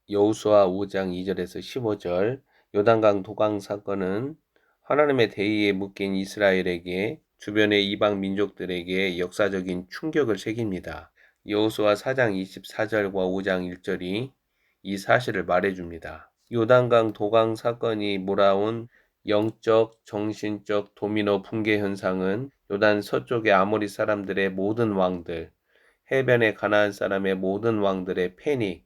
여호수아 5장 2절에서 15절. 요단강 도강 사건은 하나님의 대의에 묶인 이스라엘에게 주변의 이방 민족들에게 역사적인 충격을 새깁니다. 여호수아 4장 24절과 5장 1절이 이 사실을 말해줍니다. 요단강 도강 사건이 몰아온 영적, 정신적 도미노 붕괴 현상은 요단 서쪽의 아모리 사람들의 모든 왕들, 해변의 가나안 사람의 모든 왕들의 패닉,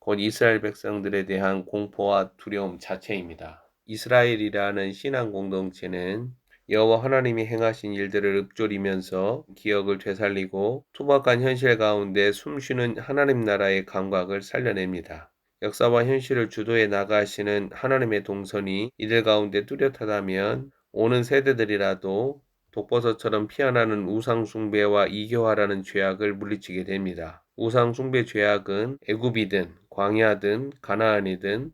곧 이스라엘 백성들에 대한 공포와 두려움 자체입니다. 이스라엘이라는 신앙 공동체는 여호와 하나님이 행하신 일들을 읊조리면서 기억을 되살리고 투박한 현실 가운데 숨쉬는 하나님 나라의 감각을 살려냅니다. 역사와 현실을 주도해 나가시는 하나님의 동선이 이들 가운데 뚜렷하다면 오는 세대들이라도 독버섯처럼 피어나는 우상숭배와 이교화라는 죄악을 물리치게 됩니다. 우상숭배 죄악은 애굽이든 광야든 가나안이든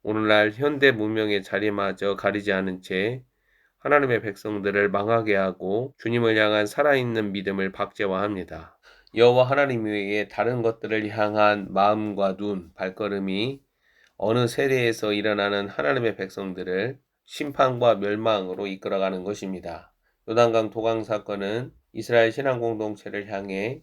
오늘날 현대 문명의 자리마저 가리지 않은 채 하나님의 백성들을 망하게 하고 주님을 향한 살아있는 믿음을 박제화합니다. 여호와 하나님 외에 다른 것들을 향한 마음과 눈, 발걸음이 어느 세대에서 일어나는 하나님의 백성들을 심판과 멸망으로 이끌어가는 것입니다. 요단강 도강 사건은 이스라엘 신앙 공동체를 향해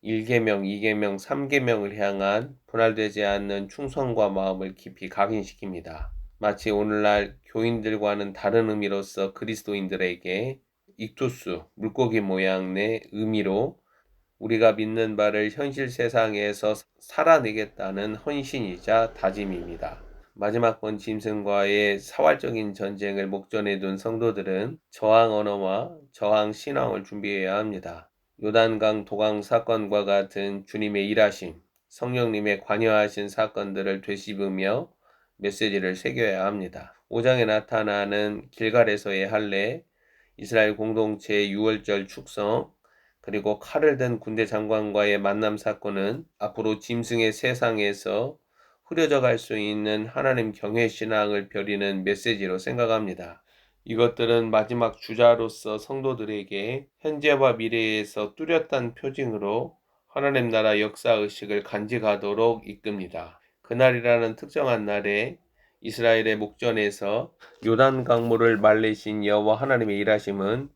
1계명, 2계명, 3계명을 향한 분할되지 않는 충성과 마음을 깊이 각인시킵니다. 마치 오늘날 교인들과는 다른 의미로서 그리스도인들에게 익투스, 물고기 모양의 의미로 우리가 믿는 바를 현실 세상에서 살아내겠다는 헌신이자 다짐입니다. 마지막 번 짐승과의 사활적인 전쟁을 목전에 둔 성도들은 저항 언어와 저항 신앙을 준비해야 합니다. 요단강 도강 사건과 같은 주님의 일하심, 성령님의 관여하신 사건들을 되씹으며 메시지를 새겨야 합니다. 5장에 나타나는 길갈에서의 할례, 이스라엘 공동체의 6월절 축성, 그리고 칼을 든 군대 장관과의 만남 사건은 앞으로 짐승의 세상에서 흐려져 갈 수 있는 하나님 경외 신앙을 벼리는 메시지로 생각합니다. 이것들은 마지막 주자로서 성도들에게 현재와 미래에서 뚜렷한 표징으로 하나님 나라 역사의식을 간직하도록 이끕니다. 그날이라는 특정한 날에 이스라엘의 목전에서 요단 강물을 말리신 여호와 하나님의 일하심은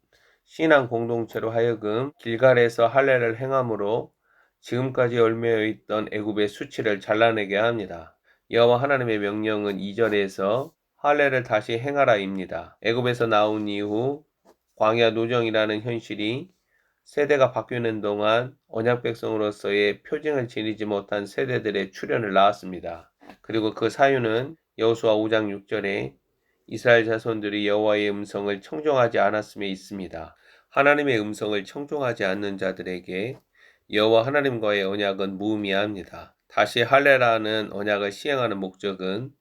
신앙 공동체로 하여금 길갈에서 할례를 행함으로 지금까지 얽매여 있던 애굽의 수치를 잘라내게 합니다. 여호와 하나님의 명령은 2절에서 할례를 다시 행하라입니다. 애굽에서 나온 이후 광야 노정이라는 현실이 세대가 바뀌는 동안 언약 백성으로서의 표징을 지니지 못한 세대들의 출현을 낳았습니다. 그리고 그 사유는 여호수아 5장 6절에 이스라엘 자손들이 여호와의 음성을 청종하지 않았음에 있습니다. 하나님의 음성을 청종하지 않는 자들에게 여호와 하나님과의 언약은 무의미합니다. 다시 할례라는 언약을 시행하는 목적은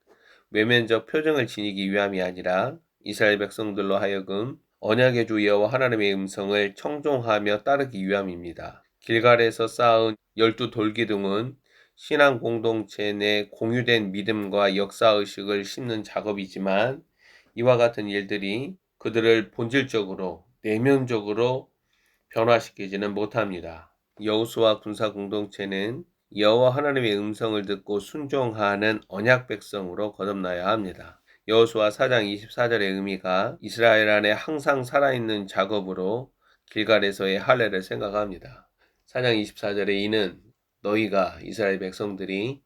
외면적 표징을 지니기 위함이 아니라 이스라엘 백성들로 하여금 언약의 주 여호와 하나님의 음성을 청종하며 따르기 위함입니다. 길갈에서 쌓은 12 돌기둥은 신앙 공동체 내 공유된 믿음과 역사의식을 심는 작업이지만 이와 같은 일들이 그들을 본질적으로 내면적으로 변화시키지는 못합니다. 여호수아 군사 공동체는 여호와 하나님의 음성을 듣고 순종하는 언약 백성으로 거듭나야 합니다. 여호수아 4장 24절의 의미가 이스라엘 안에 항상 살아있는 작업으로 길갈에서의 할례를 생각합니다. 4장 24절에 이는 너희가 이스라엘 백성들이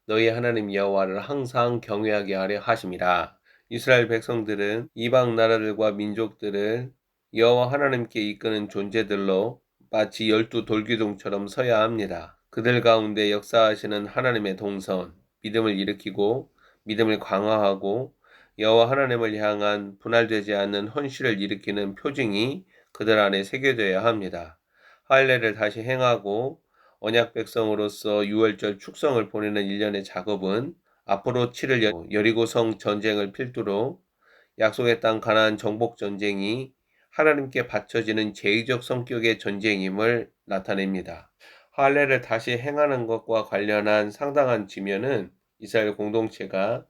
너희 하나님 여호와를 항상 경외하게 하려 하심이라. 이스라엘 백성들은 이방 나라들과 민족들을 여호와 하나님께 이끄는 존재들로 마치 12 돌기둥처럼 서야 합니다. 그들 가운데 역사하시는 하나님의 동선, 믿음을 일으키고 믿음을 강화하고 여호와 하나님을 향한 분할되지 않는 헌신을 일으키는 표징이 그들 안에 새겨져야 합니다. 할례를 다시 행하고 언약 백성으로서 유월절 축성을 보내는 일련의 작업은 앞으로 치를 여리고성 전쟁을 필두로 약속의 땅 가나안 정복 전쟁이 하나님께 바쳐지는 제의적 성격의 전쟁임을 나타냅니다. 할례를 다시 행하는 것과 관련한 상당한 지면은 이스라엘 공동체가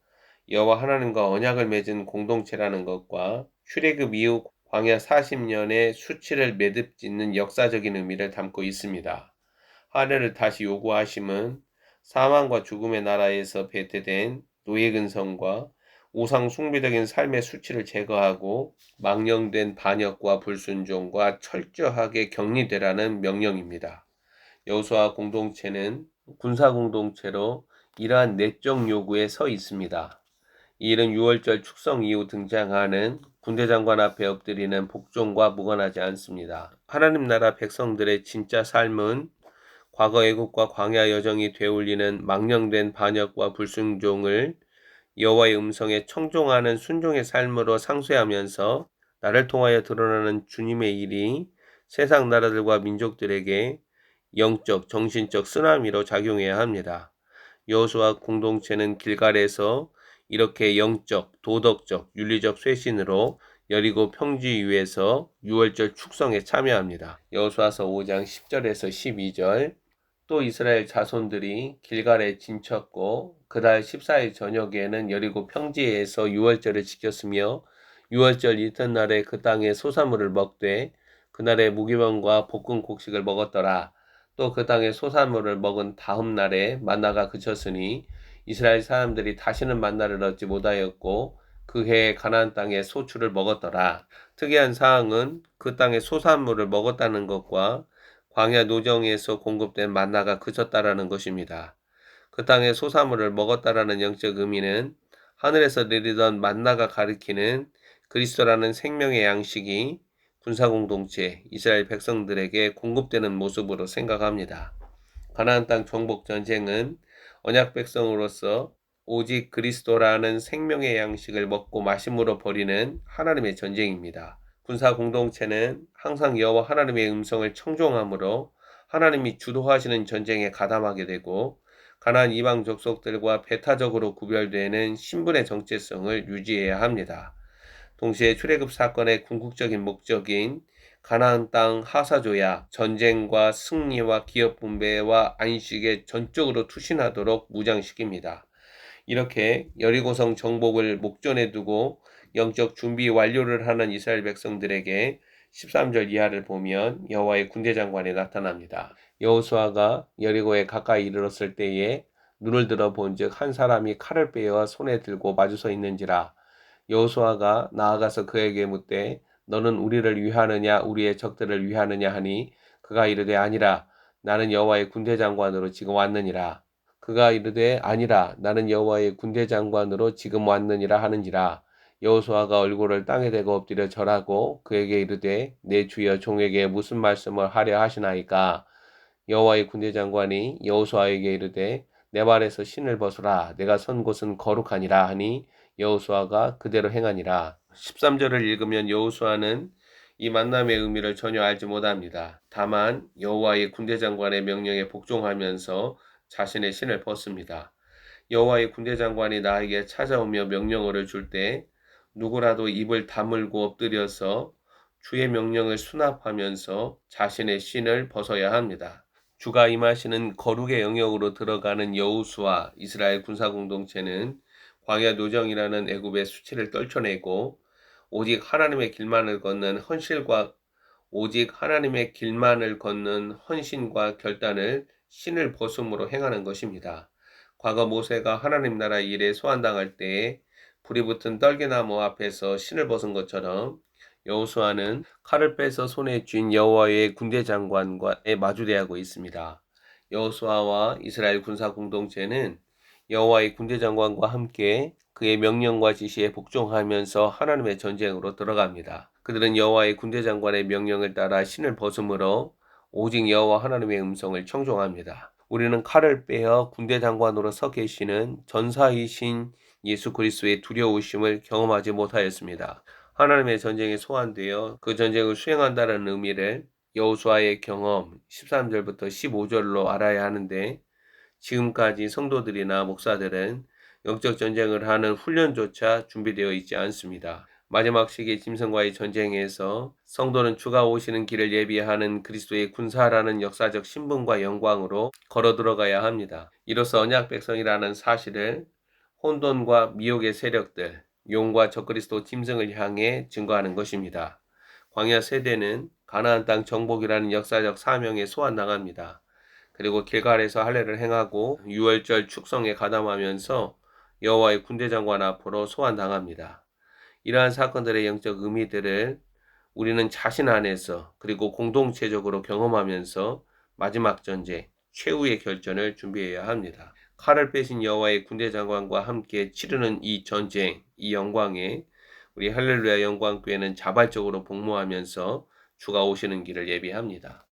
여호와 하나님과 언약을 맺은 공동체라는 것과 출애굽 이후 광야 40년의 수치를 매듭짓는 역사적인 의미를 담고 있습니다. 할례를 다시 요구하심은 사망과 죽음의 나라에서 배태된 노예 근성과 우상 숭배적인 삶의 수치를 제거하고 망령된 반역과 불순종과 철저하게 격리되라는 명령입니다. 여호수아 공동체는 군사 공동체로 이러한 내적 요구에 서 있습니다. 이 일은 6월절 축성 이후 등장하는 군대 장관 앞에 엎드리는 복종과 무관하지 않습니다. 하나님 나라 백성들의 진짜 삶은 과거 애국과 광야 여정이 되돌리는 망령된 반역과 불순종을 여호와의 음성에 청종하는 순종의 삶으로 상쇄하면서 나를 통하여 드러나는 주님의 일이 세상 나라들과 민족들에게 영적, 정신적 쓰나미로 작용해야 합니다. 여호수아 공동체는 길갈에서 이렇게 영적, 도덕적, 윤리적 쇄신으로 여리고 평지 위에서 6월절 축성에 참여합니다. 여호수아서 5장 10절에서 12절. 또 이스라엘 자손들이 길갈에 진쳤고 그달 14일 저녁에는 여리고 평지에서 6월절을 지켰으며 6월절 이튿날에 그 땅의 소산물을 먹되 그날에 무기명과 볶은 곡식을 먹었더라. 또 그 땅의 소산물을 먹은 다음 날에 만나가 그쳤으니 이스라엘 사람들이 다시는 만나를 얻지 못하였고 그 해에 가나안 땅의 소출을 먹었더라. 특이한 사항은 그 땅의 소산물을 먹었다는 것과 광야 노정에서 공급된 만나가 그쳤다라는 것입니다. 그 땅의 소사물을 먹었다라는 영적 의미는 하늘에서 내리던 만나가 가리키는 그리스도라는 생명의 양식이 군사공동체 이스라엘 백성들에게 공급되는 모습으로 생각합니다. 가나안 땅 정복 전쟁은 언약 백성으로서 오직 그리스도라는 생명의 양식을 먹고 마심으로 벌이는 하나님의 전쟁입니다. 군사 공동체는 항상 여호와 하나님의 음성을 청종함으로 하나님이 주도하시는 전쟁에 가담하게 되고 가나안 이방 족속들과 배타적으로 구별되는 신분의 정체성을 유지해야 합니다. 동시에 출애굽 사건의 궁극적인 목적인 가나안 땅 하사조약, 전쟁과 승리와 기업 분배와 안식에 전적으로 투신하도록 무장시킵니다. 이렇게 여리고성 정복을 목전에 두고 영적 준비 완료를 하는 이스라엘 백성들에게 13절 이하를 보면 여호와의 군대 장관이 나타납니다. 여호수아가 여리고에 가까이 이르렀을 때에 눈을 들어 본즉 한 사람이 칼을 빼어 손에 들고 마주서 있는지라. 여호수아가 나아가서 그에게 묻되 너는 우리를 위하느냐 우리의 적들을 위하느냐 하니 그가 이르되 아니라 나는 여호와의 군대 장관으로 지금 왔느니라. 그가 이르되 아니라 나는 여호와의 군대 장관으로 지금 왔느니라 하는지라. 여호수아가 얼굴을 땅에 대고 엎드려 절하고 그에게 이르되 내 주여 종에게 무슨 말씀을 하려 하시나이까. 여호와의 군대 장관이 여호수아에게 이르되 내 발에서 신을 벗으라 내가 선 곳은 거룩하니라 하니 여호수아가 그대로 행하니라. 13절을 읽으면 여호수아는 이 만남의 의미를 전혀 알지 못합니다. 다만 여호와의 군대 장관의 명령에 복종하면서 자신의 신을 벗습니다. 여호와의 군대 장관이 나에게 찾아오며 명령어를 줄 때 누구라도 입을 다물고 엎드려서 주의 명령을 수납하면서 자신의 신을 벗어야 합니다. 주가 임하시는 거룩의 영역으로 들어가는 여호수아 이스라엘 군사 공동체는 광야 노정이라는 애굽의 수치를 떨쳐내고 오직 하나님의 길만을 걷는 헌신과 결단을 신을 벗음으로 행하는 것입니다. 과거 모세가 하나님 나라 일에 소환당할 때에 불이 붙은 떨기나무 앞에서 신을 벗은 것처럼 여호수아는 칼을 빼서 손에 쥔 여호와의 군대 장관과 마주대하고 있습니다. 여호수아와 이스라엘 군사 공동체는 여호와의 군대 장관과 함께 그의 명령과 지시에 복종하면서 하나님의 전쟁으로 들어갑니다. 그들은 여호와의 군대 장관의 명령을 따라 신을 벗음으로 오직 여호와 하나님의 음성을 청종합니다. 우리는 칼을 빼어 군대 장관으로 서 계시는 전사이신 예수 그리스도의 두려우심을 경험하지 못하였습니다. 하나님의 전쟁에 소환되어 그 전쟁을 수행한다는 의미를 여호수아의 경험 13절부터 15절로 알아야 하는데 지금까지 성도들이나 목사들은 영적 전쟁을 하는 훈련조차 준비되어 있지 않습니다. 마지막 시기 짐승과의 전쟁에서 성도는 주가 오시는 길을 예비하는 그리스도의 군사라는 역사적 신분과 영광으로 걸어 들어가야 합니다. 이로써 언약 백성이라는 사실을 혼돈과 미혹의 세력들, 용과 적그리스도 짐승을 향해 증거하는 것입니다. 광야 세대는 가나안 땅 정복이라는 역사적 사명에 소환당합니다. 그리고 길갈에서 할례를 행하고 유월절 축성에 가담하면서 여호와의 군대장관 앞으로 소환당합니다. 이러한 사건들의 영적 의미들을 우리는 자신 안에서 그리고 공동체적으로 경험하면서 마지막 전쟁, 최후의 결전을 준비해야 합니다. 칼을 빼신 여호와의 군대장관과 함께 치르는 이 전쟁, 이 영광에 우리 할렐루야 영광교회는 자발적으로 복무하면서 주가 오시는 길을 예비합니다.